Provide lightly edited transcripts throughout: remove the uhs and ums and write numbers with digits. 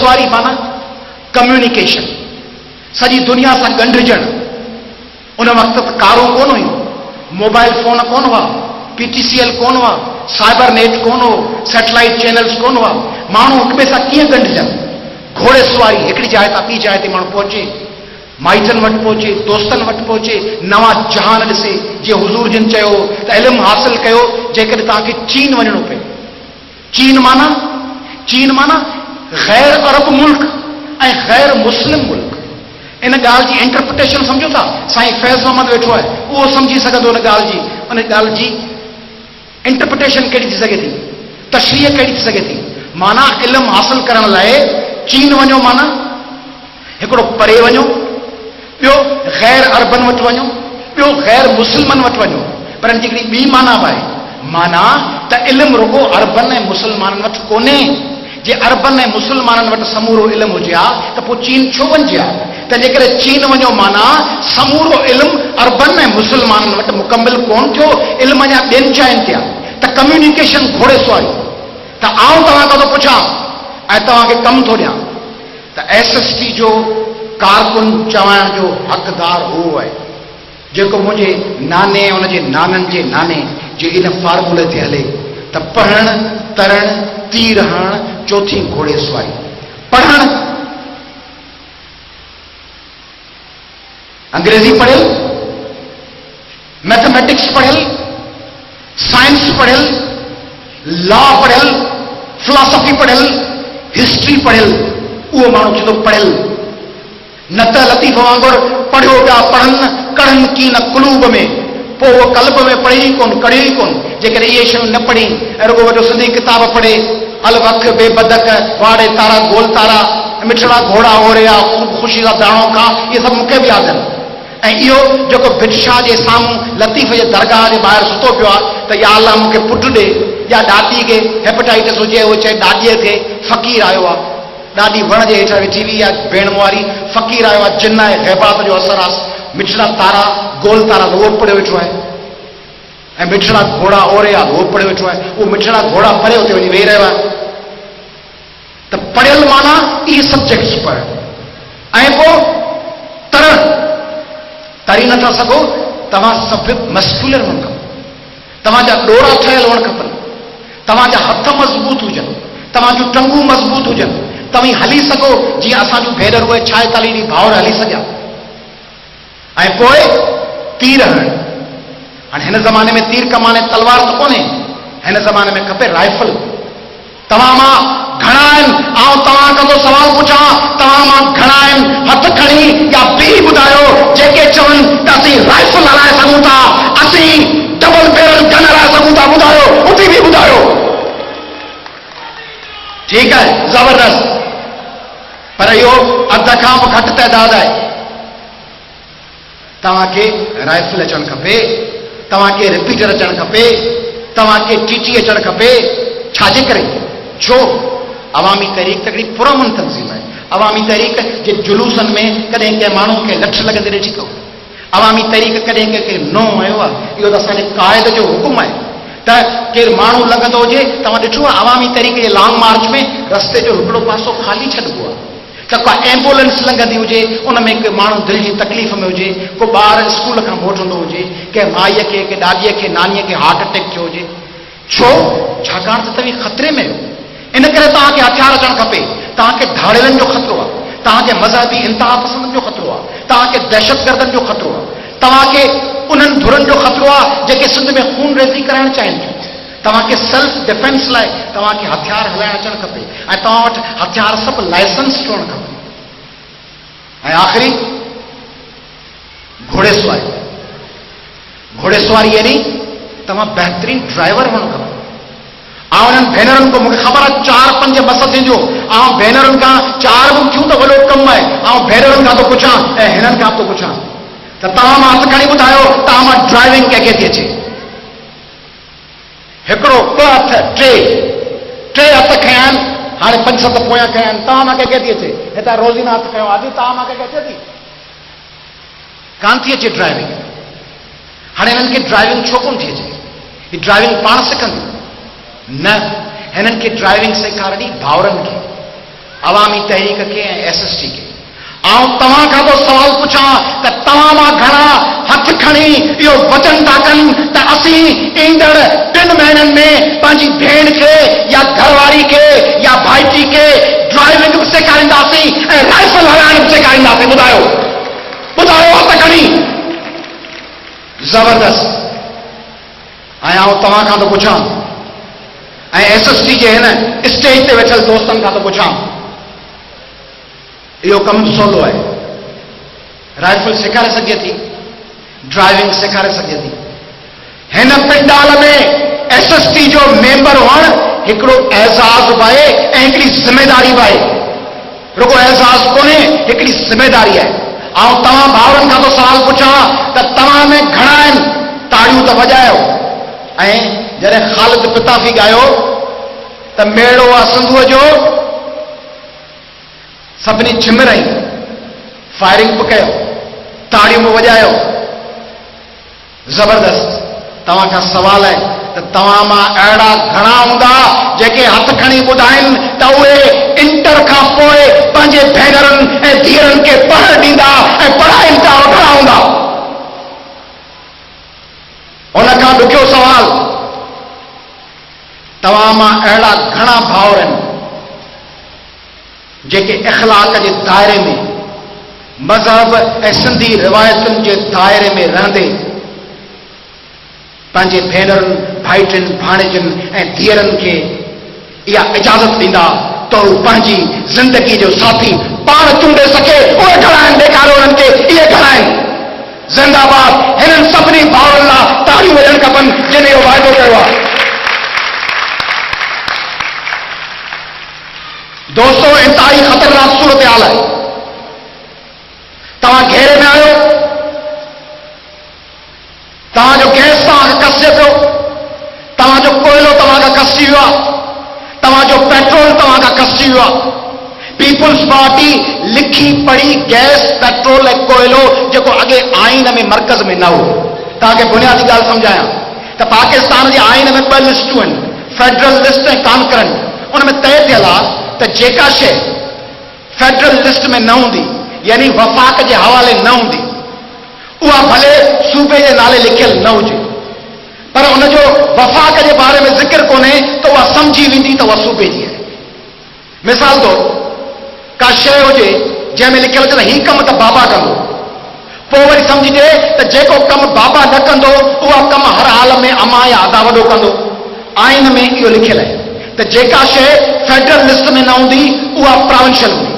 सुवारी माना कम्युनिकेशन, सॼी दुनिया सां ॻंढिजणु। उन वक़्त त कारूं कोन हुयूं, मोबाइल फोन कोन हुआ, PTCL कोन हुआ, साइबर नेट कोन हो, सैटेलाइट चैनल्स कोन हुआ। माण्हू हिक ॿिए सां कीअं ॻंढिजनि? घोड़े सुवारी, हिकिड़ी जाइ तां ॿी जाइ ते माण्हू पहुचे, माइटनि वटि पहुचे, दोस्तनि वटि पहुचे, नवां जहान ॾिसे। जीअं हुज़ूर जिन चयो त इल्मु हासिल कयो जेकॾहिं तव्हांखे चीन वञणो पए। चीन माना गैर अरब मुल्क ऐं गैर मुस्लिम मुल्क। इन ॻाल्हि जी इंटरप्रिटेशन सम्झो था? साईं फैज़ मोहम्मद वेठो आहे, उहो सम्झी सघंदो उन ॻाल्हि जी इंटरप्रिटेशन कहिड़ी थी सघे थी, तशरीह कहिड़ी थी सघे थी। माना इल्मु हासिल करण लाइ चीन वञो, माना हिकिड़ो परे वञो, ॿियो गैर अरबन वटि वञो, ॿियो गैर मुस्लिमनि वटि वञो। पर इन जी हिकिड़ी ॿी माना बि आहे, माना त इल्मु रुगो अरबनि ऐं मुस्लमाननि वटि कोन्हे। जे अरबनि ऐं मुस्लमाननि वटि समूरो इल्मु हुजे हा त पोइ चीन छो वञिजे हा? त जेकॾहिं चीन वञो माना समूरो इल्मु अरबनि ऐं मुस्लमाननि वटि मुकमिल कोन थियो, इल्मु अञा ॿियनि जाइनि ते आहे। त कम्युनिकेशन घोड़े सुवारी। त आउं तव्हां खां थो पुछां ऐं तव्हांखे कमु थो ॾियां त SST जो कारकुन चवण जो हक़दार उहो आहे जेको मुंहिंजे नाने ऐं हुनजे नाननि जे नाने जे इन फार्मूले ते हले त पढ़णु, तरणु, तीर हणणु, चौथी घोड़े सुवारी। पढ़णु, अंग्रेजी पढ़ियल, मैथमेटिक्स पढ़ियल, साइंस पढ़ियल, लॉ पढ़ियल, फिलॉसफी पढ़ियल, हिस्ट्री पढ़ियल, उहो माण्हू थींदो पढ़ियल। न त लतीफ़ वांगुरु पढ़ियो पिया पढ़नि कढ़नि की न कुलूब में, पोइ उहो कल्ब में पढ़ी ई कोन, कढ़ियो ई कोन। जेकॾहिं इहे शयूं न पढ़ी ऐं रुगो वॾो सिंधी किताब पढ़े, हल वख बेबदक, वाड़े तारा गोल तारा, मिठड़ा घोड़ा ओरिया, ख़ूब ख़ुशी का दाणो खा, इहे सभु मूंखे बि यादि आहिनि। ऐं इहो जेको बिदशाह जे साम्हूं लतीफ़ जे दरगाह जे ॿाहिरि सुतो पियो आहे त या अल्लाह मूंखे पुटु ॾे, या ॾाॾी खे हेपेटाइटिस हुजे, उहो चए ॾाॾीअ खे फ़क़ीर आयो आहे, ॾाॾी वण जे हेठां वेठी हुई या भेण वारी, फ़क़ीर आयो आहे, जिन आहे, ग़ैबात जो असर आहे, मिठड़ा तारा गोल तारा उहो पढ़ियो वेठो आहे, ऐं मिठड़ा घोड़ा ओरिया उहो पढ़ियो वेठो आहे। उहो मिठड़ा घोड़ा परे हुते वञी वेही रहियो आहे। त पढ़ियल माना इहे सब्जेक्ट्स पढ़। ऐं पोइ तरण, तरी नथा सघो, तव्हां सभु मस्कुलर हुअणु खपनि, तव्हांजा ॾोरा ठहियल हुअणु खपनि, तव्हांजा हथ मज़बूत हुजनि, तव्हांजूं टंगूं मज़बूत हुजनि, तव्हीं हली सघो जीअं असांजूं भेनरूं उहे 46 ॾींहं भाउर हली सघिया। ऐं पोइ तीर हणणु। हाणे हिन ज़माने में तीर कमाने तलवार त कोन्हे, हिन ज़माने में खपे राइफल। तव्हां मां घणा आहिनि, आउं तव्हां खां थो सवाल पुछां, तव्हां मां घणा आहिनि हथ खणी या बी ॿुधायो जेके चवनि त असीं राइफल हलाए सघूं था, असीं डबल बैरल गन हलाए सघूं था? ॿुधायो, उथी बि ॿुधायो। ठीकु आहे, ज़बरदस्त। पर इहो अध खां बि घटि तइदाद आहे। तव्हांखे राइफल अचणु खपे, तव्हांखे रिपीटर अचणु खपे, तव्हांखे टीटी अचणु खपे। छाजे करे? छो? अवामी तहरीक त हिकिड़ी पुरअमन तंज़ीम आहे। अवामी तहरीक जे जुलूसनि में कॾहिं कंहिं माण्हू खे लठ लॻंदे ॾिठी अथव? अवामी तहरीक कॾहिं कंहिंखे न आयो आहे? इहो त असांजे क़ाइद जो हुकुम आहे त केरु माण्हू लॻंदो हुजे, तव्हां ॾिठो आहे अवामी तहरीक जे लॉन्ग मार्च में रस्ते जो हिकिड़ो पासो ख़ाली छॾिबो आहे। त का एम्बुलेंस लंघंदी हुजे, उन में के माण्हू दिलि जी तकलीफ़ में हुजे, को ॿार स्कूल खां मोटंदो हुजे, कंहिं माईअ खे, कंहिं ॾाॾीअ खे, नानीअ खे हार्ट अटैक थियो हुजे। छो? छाकाणि त तव्हीं ख़तरे में आहियो। इन करे तव्हांखे हथियार अचणु खपे। तव्हांखे धाड़ेलनि जो ख़तरो आहे, तव्हांखे मज़हबी इंतहा पसंदनि जो ख़तरो आहे, तव्हांखे दहशतगर्दनि जो ख़तरो आहे, तव्हांखे उन्हनि धुरनि जो ख़तरो आहे जेके सिंध में खून रेज़ी कराइणु चाहिनि थियूं। तव्हांखे सेल्फ डिफेंस लाइ तव्हांखे हथियार हलाइणु अचणु खपे ऐं तव्हां वटि हथियार सभु लाइसेंस हुअणु खपे। ऐं आख़िरी घोड़े सुवारी। घोड़े सुवारी यानी तव्हां बहितरीन ड्राइवर हुअणु खपे। आउं हिननि भेनरुनि खां, मूंखे ख़बर आहे 4-5 बस थींदियूं, आउं भेनरुनि खां 4 बि थियूं त वॾो कमु आहे। आउं भेनरुनि खां थो पुछां ऐं हिननि खां थो पुछां त तव्हां मां हथ खणी ॿुधायो, तव्हां मां ड्राइविंग कंहिंखे थी अचे? हिकिड़ो, ॿ हथ, टे हथ खया आहिनि, हाणे 5-7 पोयां खया आहिनि। तव्हां मां कंहिंखे थी अचे? हितां रोज़ीना हथ खयो, अॼु तव्हां मां कंहिंखे अचे थी? कान थी अचे ड्राइविंग। हाणे हिननि खे ड्राइविंग छो कोन थी अचे? ही ड्राइविंग पाण सिखंदी न, हिननि खे ड्राइविंग सेखारणी भाउरनि खे अवामी तहरीक के SST के। तव्हां खां तो सवाल पुछां त तव्हां मां घणा हथ खणी इहो वचन था कनि त असीं ईंदड़ 3 महीननि में पंहिंजी भेण खे या घरवारी खे या भाइटी खे ड्राइविंग बि सेखारींदासीं ऐं राइफल हलाइण बि सेखारींदासीं। ॿुधायो हथ खणी। ज़बरदस्त। ऐं तव्हां खां थो पुछां ऐं SST जे हिन स्टेज ते वेठल दोस्तनि खां थो पुछां, इहो कमु सवलो आहे। राइफल सेखारे सघे थी, ड्राइविंग सेखारे सघे थी। हिन पिंडाल में SST जो मेंबर हुअण हिकिड़ो एज़ाज़ बि आहे ऐं हिकिड़ी ज़िमेदारी बि आहे। रुगो एज़ाज़ कोन्हे, हिकिड़ी ज़िमेदारी आहे। तव्हां भाउरनि खां थो सवाल पुछां त तव्हां में घणा आहिनि? ताड़ियूं त वॼायो। ऐं जॾहिं ख़ालिद पिताफ़ी ॻायो त मेड़ो आहे सिंधूअ जो, सभिनी छिमरई, फायरिंग बि कयो, ताड़ियूं बि वॼायो। ज़बरदस्त। तव्हां खां सवाल आहे त तव्हां मां अहिड़ा घणा हूंदा जेके हथ खणी ॿुधाइनि त उहे इंटर खां पोइ पंहिंजे भेनरुनि ऐं धीअरुनि खे पढ़णु ॾींदा ऐं पढ़ाइनि था? घणा हूंदा? उन खां ॾुखियो सवाल, तव्हां मां अहिड़ा घणा भाउर आहिनि जेके इख़लाक़ जे दायरे में, मज़हब ऐं सिंधी रिवायतुनि जे दायरे में रहंदे पंहिंजे भेनरुनि, भाइटियुनि, भाणेजनि ऐं धीअरुनि खे इहा इजाज़त ॾींदा त हू पंहिंजी ज़िंदगी जो साथी पाण चूंडे सघे? उहे घणा आहिनि? ॾेखारियो उन्हनि खे इहे घणा आहिनि। ज़िंदाबाद। हिननि सभिनी भाउरनि लाइ ताड़ियूं वॼणु खपनि जिन इहो वाइदो कयो आहे। दोस्तो, इंतहाई ख़तरनाक सूरत हाल आहे। तव्हां घेरे में आहियो, तव्हांजो गैस तव्हांखे कसजे पियो, तव्हांजो कोयलो तव्हांखां कसजी वियो आहे, तव्हांजो पेट्रोल तव्हांखां कसजी वियो आहे। पीपुल्स पार्टी लिखी पढ़ी गैस, पेट्रोल ऐं कोयलो जेको अॻे आइन में मर्कज़ में न हो। तव्हांखे बुनियादी ॻाल्हि सम्झायां त पाकिस्तान जे आइन में 2 लिस्टूं आहिनि, फेडरल लिस्ट ऐं कॉन्करेंट। उन में तय थियल आहे त जेका शइ फेडरल लिस्ट में न हूंदी, यानी वफ़ाक़ जे हवाले न हूंदी, उहा भले सूबे जे नाले लिखियल न हुजे, पर उनजो वफ़ाक़ जे बारे में ज़िक्र कोन्हे त उहा सम्झी वेंदी त उहा सूबे जी आहे। मिसाल तौर, का शइ हुजे जंहिंमें लिखियल हुजे त हीउ कमु त बाबा कंदो, पोइ वरी सम्झिजे त जेको कमु बाबा न कंदो उहा कमु हर हाल में अमा या अदा वॾो कंदो। आइन में इहो लिखियल आहे त जेका शइ फेडरल लिस्ट में न हूंदी उहा प्रोविंशियल हूंदी।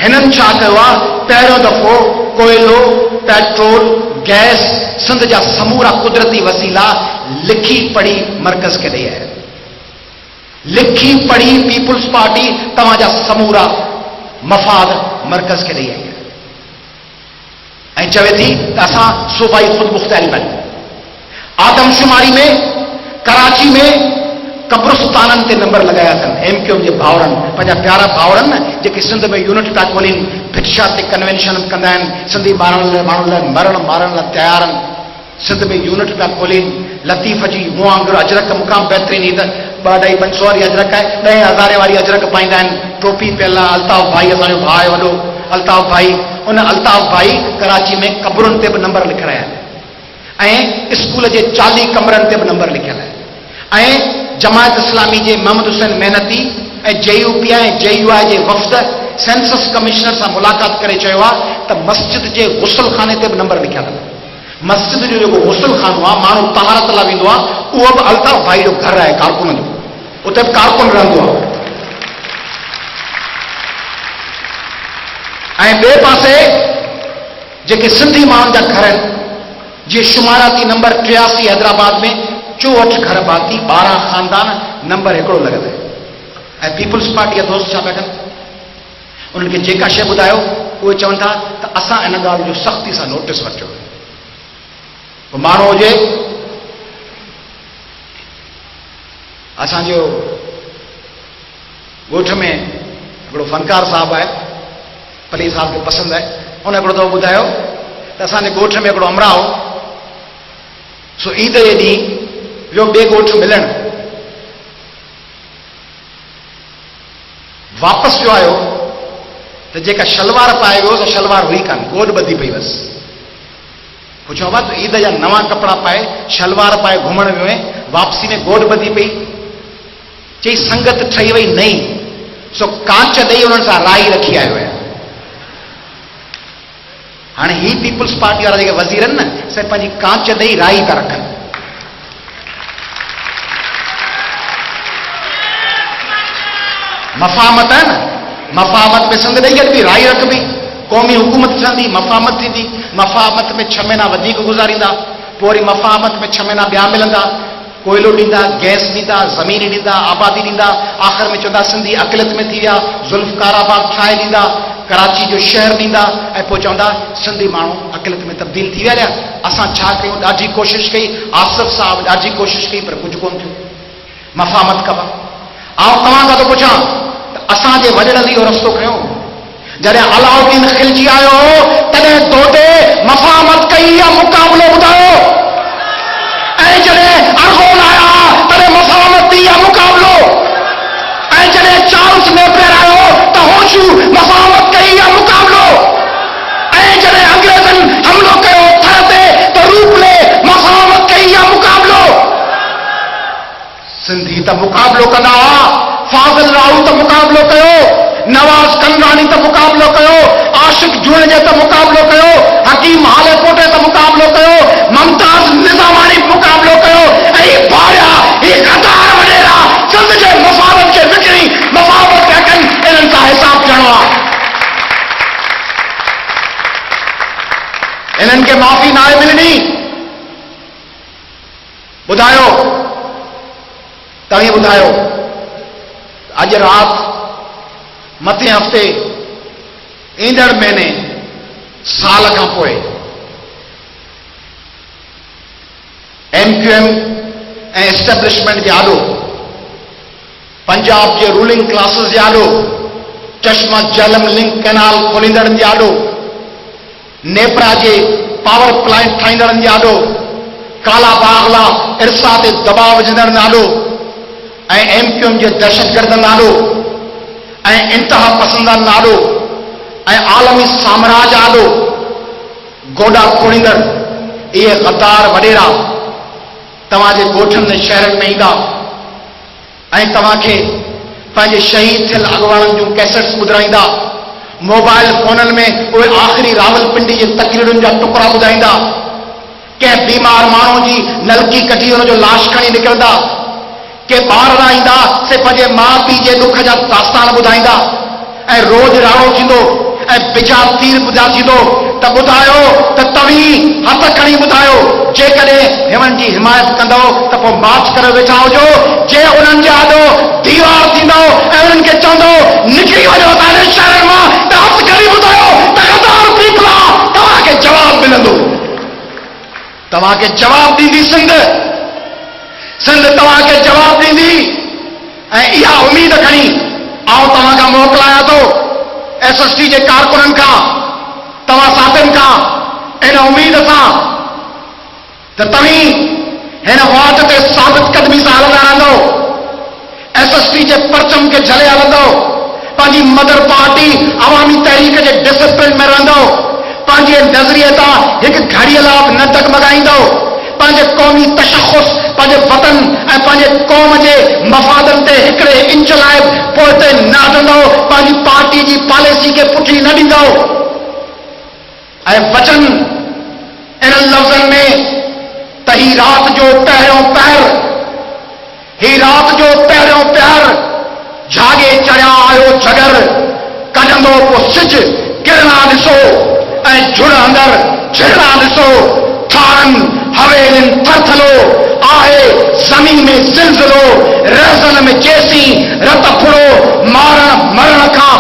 हिननि छा कयो आहे? पहिरियों दफ़ो कोयलो, पेट्रोल, गैस, सिंध जा समूरा कुदरती वसीला लिखी पढ़ी मर्कज़ खे ॾेई आया। लिखी पढ़ी पीपुल्स पार्टी तव्हांजा समूरा मफ़ाद मर्कज़ खे ॾेई आई आहे ऐं चवे थी त असां सूबाई ख़ुद मुख़्तयारी आहियूं। आदमशुमारी में कराची में कब्रस्ताननि ते नंबर लॻाया अथनि MQM जे भाउरनि, पंहिंजा प्यारा भाउरनि न जेके सिंध में यूनिट पिया खोलीनि, भिक्षा ते कन्वेंशन कंदा आहिनि, सिंधी माण्हुनि लाइ मरण मारण लाइ तयार आहिनि, सिंध में यूनिट पिया खोलीनि। लतीफ़ जी मूं वांगुरु अजरक मुक़ाम बहितरीन ई त 2-2.5 वारी अजरक आहे, 10,000 वारी अजरक पाईंदा आहिनि, टोपी पियल आहे। अल्ताफ़ भाई असांजो भाउ आहे वॾो, अल्ताफ़ भाई। उन अल्ताफ़ भाई कराची में कब्रुनि ते बि नंबर लिखियल आहिनि ऐं स्कूल जे 40 कमरनि ते बि नंबर लिखियल आहे। ऐं जमायत इस्लामी जे मोहम्मद हुसैन मेहनती ऐं JUPI ऐं JUI जे वफ़द सेंसस कमिश्नर सां मुलाक़ात करे चयो आहे त मस्जिद जे गुसल खाने ते बि नंबर लिखियल आहे। मस्जिद जो जेको गुसल खानो आहे, माण्हू तहारत लाइ वेंदो आहे, उहो बि अल्ताफ़ भाई जो घर आहे, कारकुन जो, उते बि कारकुन रहंदो आहे। ऐं ॿिए पासे जेके सिंधी माण्हुनि जा घर आहिनि, जीअं शुमाराती नंबर 83 हैदराबाद में 64 घर बाती, 12 ख़ानदान, नंबर हिकिड़ो लॻल आहे। ऐं पीपुल्स पार्टी जा दोस्त छा पिया कनि? उन्हनि खे जेका शइ ॿुधायो उहे चवनि था त असां इन ॻाल्हि जो सख़्ती सां नोटिस वठियो। पोइ माण्हू हुजे, असांजो ॻोठ में हिकिड़ो फनकार साहिबु आहे, पली साहब खे पसंदि आहे, उन हिकिड़ो दफ़ो ॿुधायो त असांजे ॻोठ में हिकिड़ो अमरा हो, सो ईद जे ॾींहुं वियो ॿिए ॻोठ मिलण, वापसि पियो आयो तो जेका शलवार पाए वियो तो शलवार हुई कान, गोॾ ॿधी पई बस। पुछो बा तो ईद जा नवा कपड़ा पाए शलवार पाए घुमण वियो, वापसी में गोॾ ॿधी पई। चई संगत ठही वई नई, सो कांच ॾेई उन्हनि सां राई रखी आयो आहियां। हाणे ही पीपुल्स पार्टी वारा जेके वज़ीर आहिनि न, से पंहिंजी कांच ॾेई राई था रखनि। मफ़ामत है न, मफ़ामत में संग ॾेई अचबी, राई रखबी, क़ौमी हुकूमत ठहंदी, मफ़ामत थींदी। मफ़ामत में 6 महीना वधीक गुज़ारींदा, पोइ वरी मफ़ामत में 6 महीना ॿिया मिलंदा, कोयलो ॾींदा, गैस ॾींदा, ज़मीन ॾींदा, आबादी ॾींदा। आख़िर में चवंदा सिंधी अक़लियत में थी विया, ज़ुल्फ़कार आबाद ठाहे ॾींदा, कराची जो शहर ॾींदा, ऐं पोइ चवंदा सिंधी माण्हू अक़लियत में तब्दील थी विया। असां छा कयूं? ॾाढी कोशिशि कई, आसिफ साहब ॾाढी कोशिशि कई, पर कुझु कोन थियो। मफ़ामत कबा। आउं तव्हां खां थो पुछां, असांजे वॾड़नि इहो रस्तो खयो। जॾहिं अलाउद्दीन खिलजी आयो तॾहिं दोदे मफ़ामत कई या मुक़ाबलो ॿुधायो? ऐं जॾहिं अरगोन आया तॾहिं मफ़ामत थी या मुक़ाबलो? ऐं जॾहिं चार्ल्स नेपियर आयो त होशू मफ़ामत कई या मुक़ाबलो? ऐं जॾहिं अंग्रेज़नि हमलो कयो थर ते त रूपले मफ़ामत कई या मुक़ाबलो? सिंधी त मुक़ाबलो कंदा हुआ। फाज़िल राऊ त मुक़ाबलो कयो, नवाज़ कंगरानी त मुक़ाबलो कयो, आशिक जुड़े जे त मुक़ाबलो कयो, हकीम हाले पोटे त मुक़ाबलो कयो, मुमताज़ निज़ामानी मुक़ाबलो कयो। ऐं भाया ही गद्दार वॾेरा चंद जे मफ़ादत खे विकिणी मफ़ादत पिया कनि। इन्हनि खां हिसाब ॾियणो आहे। इन्हनि खे माफ़ी नाहे मिलणी। ॿुधायो, तव्हीं ॿुधायो, अॼु राति मथे हफ़्ते ईंदड़ महीने साल खां पोइ MQM ऐं एस्टेब्लिशमेंट जे आॾो, पंजाब जे रूलिंग क्लासिस जे आॾो, चश्मा झेलम लिंक कैनाल खोलींदड़नि जे आॾो, नेपरा जे पावर प्लांट ठाहींदड़नि जे आॾो, काला बागला इरसा ते दबाव विझंदड़ नालो, ऐं MQM जे दहशतगर्द नालो, ऐं इंतहा पसंदा नालो, ऐं आलमी साम्राज आॾो गोॾा खोड़ींदड़ इहे गद्दार वॾेरा तव्हांजे ॻोठनि ऐं शहरनि में ईंदा ऐं तव्हांखे पंहिंजे शहीद थियल अॻवाननि जूं कैसेट्स ॿुधाईंदा। मोबाइल फोननि में उहे आख़िरी रावलपिंडी जे तकरीरुनि जा टुकड़ा ॿुधाईंदा। कंहिं बीमार माण्हू जी नलकी कढी हुनजो लाश खणी निकिरंदा। के ॿार न ईंदा से पंहिंजे माउ पीउ जे दुख जा दास्तान ॿुधाईंदा। ऐं रोज़ राड़ो थींदो ऐं बिजा तीर बुधा थींदो त ॿुधायो त तव्हीं हथ खणी ॿुधायो। जेकॾहिं हिननि जी हिमायत कंदो त पोइ मार्च करे वेठा हुजो। जे उन्हनि जे आॾो दीवार थींदो ऐं उन्हनि खे चवंदो निकिरी वञो तव्हांजे शहर मां त हथ खणी ॿुधायो त गद्दार पीपल आहे, तव्हांखे जवाबु मिलंदो। तव्हांखे जवाबु ॾींदी सिंध। सिंध तव्हांखे जवाबु ॾींदी। ऐं इहा उमेद खणी आउं तव्हां खां मोकिलायां थो SST जे कारकुननि खां, तव्हां साथियुनि खां, इन उमेद सां त तव्हीं हिन वाट ते साबित क़दमी सां हलंदा रहंदो, SST जे परचम खे झले हलंदो, पंहिंजी मदर पार्टी अवामी तहरीक जे डिसिप्लिन में रहंदो, पंहिंजे नज़रिए तां हिकु घड़ीअ लाइ न डगमगाईंदो, पंहिंजे क़ौमी तशख़ुस, पंहिंजे वतन ऐं पंहिंजे क़ौम जे मफ़ादनि ते हिकिड़े इंच लाइ पोइ ते न हटंदो, पंहिंजी पार्टी जी पॉलिसी खे पुठी न ॾींदो। ऐं वचन इन लफ़्ज़नि में त ही राति जो पहिरियों पहर, ही राति जो पहिरियों पहर, झागे चढ़िया आयो जगर, कढंदो पोइ सिज किरणा ॾिसो ऐं जुड़ अंदर छिड़ना ॾिसो। थारनि हवेलियुनि थरथलो आहे, ज़मीन में ज़िलज़िलो, रज़न में चेसी रत फुड़ो, मारण मरण खां